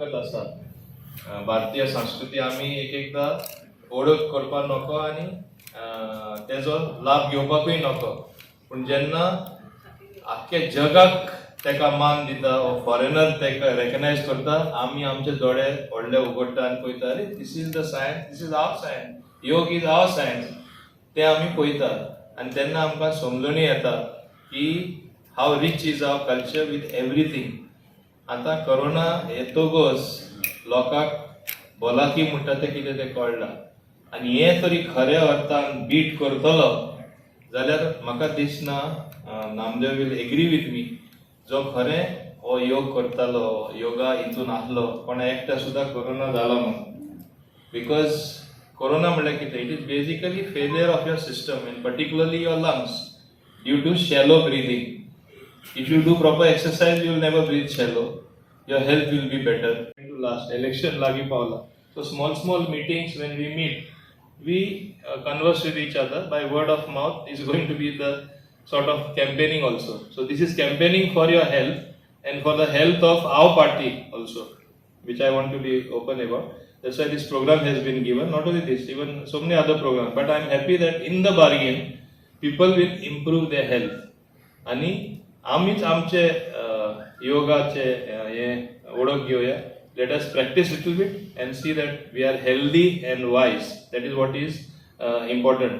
ताकद आसा. भारतीय संस्कृती आमी एकदा ओळख करपाक नको आनी तेजो लाभ घेवपाकूय नको. पूण जेन्ना आख्ख्या जगाक तेका मान दिता व फॉरेनर तेका रेकग्नायज करता, आमी आमचे दोळे व्हडले उगडटा आनी पळयता, अरे this is the science, this is our science, yoga is our science. ते आमी पळयता आनी तेन्ना आमकां समजणी येता की how rich is our culture with everything. आतां कोरोना येतोगच लोकांक भलाकी म्हणटा तें कितें तें कळटा आनी हे तरी खऱ्या अर्थान बीट करतलो जाल्यार म्हाका दिसना Namdev will agree with me, जो खरें हो योग करतालो, योगा हितून आसलो, पण एकटा सुद्दां कोरोना जालो म्हणून. बिकॉज कोरोना म्हणल्यार कितें, it is basically failure of your system and particularly your lungs due to shallow breathing. If you do proper exercise, you will never breathe shallow. Your health will be better. To last election lagi paula. So small meetings when we meet, we converse with each other by word of mouth. Is going to be the sort of campaigning also. So this is campaigning for your health and for the health of our party also, which I want to be open about. That's why this program has been given. Not only this, even so many other programs. But I am happy that in the bargain, people will improve their health. आणि आमीच आमचे योगाचे हे ओळख घेवया. Let us practice little bit and see that we are healthy and wise. That is what is important.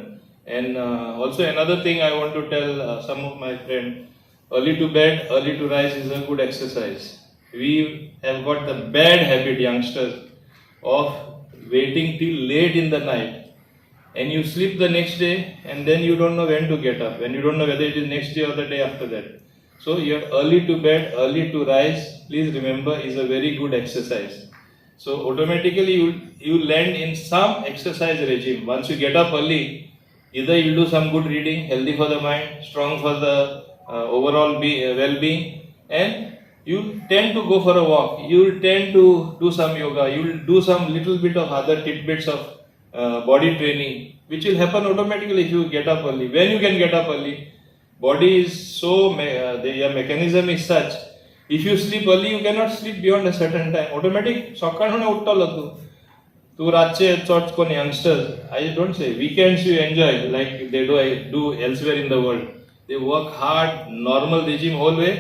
And also another thing I want to tell some of my friend, early to bed, early to rise is a good exercise. We have got the bad habit youngsters of waiting till late in the night. And you sleep the next day and then you don't know when to get up, and you don't know whether it is next day or the day after that. So you're early to bed, early to rise, please remember, is a very good exercise. So automatically you land in some exercise regime. Once you get up early, either you do some good reading, healthy for the mind, strong for the overall well-being, and you tend to go for a walk, you will tend to do some yoga, you will do some little bit of other tidbits of body training, which will happen automatically if you get up early. When you can get up early, body is so your mechanism is such, if you sleep early you cannot sleep beyond a certain time. Automatic सकाळून उठतलो तू रातचे चड कोण youngsters, I don't say weekends you enjoy like they do elsewhere in the world. They work hard, normal regime whole way.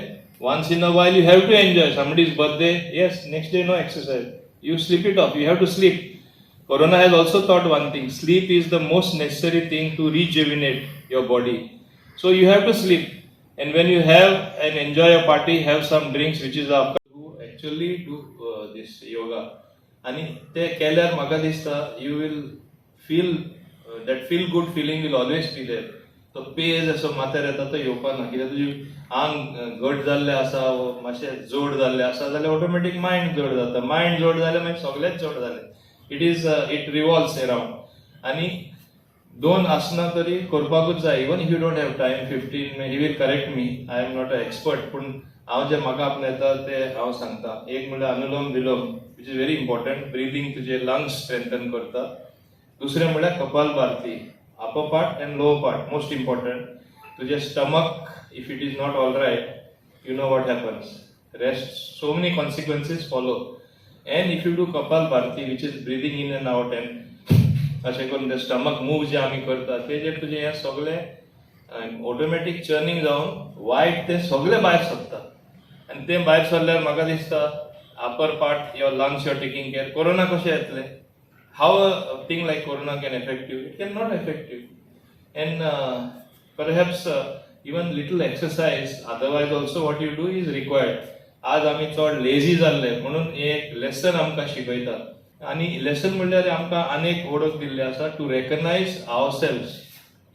Once in a while you have to enjoy somebody's birthday, yes, next day no exercise, you sleep it off, you have to sleep. Corona has also taught one thing, sleep is the most necessary thing to rejuvenate your body. So you have to sleep, and when you have and enjoy a party, have some drinks which is to actually do this yoga. आणि ते केल्यार म्हाका दिसता you will feel that feel good feeling will always be there. तो page असो माथ्यार येता तो येवपा ना, कित्याक तुजें आंग घट जाल्लें आसा, मातशें जोड जाल्लें आसा जाल्यार ऑटोमॅटीक मायंड जोड जाता. मायंड जोड जाल्यार मागीर सगळेंच जोड जालें. It revolves around. आणि दोन आसना तरी करपाकूच जाय. Even if you don't have time 15 he will correct me, I am not a expert, पूण हांव जे म्हाका आपणें येता ते हांव सांगता. एक म्हणल्यार anulom vilom, which is very important, breathing तुजे लंग्स स्ट्रेंथन करता. दुसरें म्हणल्यार kapalbhati, upper part and lower part, most important. तुजे stomach if it is not all right, you know what happens. Rest, so many consequences follow. And if you do Kapalbhati, which is breathing in and out, and अशें करून ते stomach move जे आमी करता तेजेर तुजें हें सगळें ऑटोमॅटीक चर्निंग जावन वायट ते सगळें भायर सरता. आनी तें भायर सरल्यार म्हाका दिसता upper part your lungs you're taking care. Corona कशें येतलें? How a thing like corona can affect you? It can not affect you. And perhaps even little exercise otherwise also what you do is required. आज आमी चड lazy जाल्ले म्हणून एक lesson आमकां शिकयता. आनी लेसन म्हणल्यार आमकां आनीक ओळख दिल्ली आसा to recognise ourselves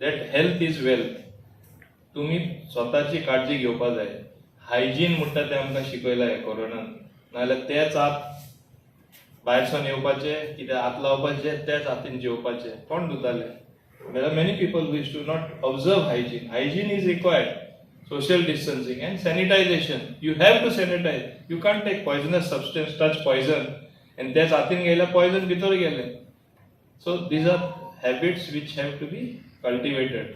that health is wealth. तुमी स्वताची काळजी घेवपा जाय. हायजीन म्हणटा तें आमकां शिकयलां हे कोरोनान. नाजाल्यार तेच हात भायरसून येवपाचें, कितें हात लावपाचें, तेच हातीन जेवपाचें, कोण धुताले? There are many people who used to not observe hygiene. Hygiene is required. Social distancing and sanitization. You have to sanitize. You can't take poisonous substance, touch poison, and there's nothing gela poison bhitor gele. So these are habits which have to be cultivated.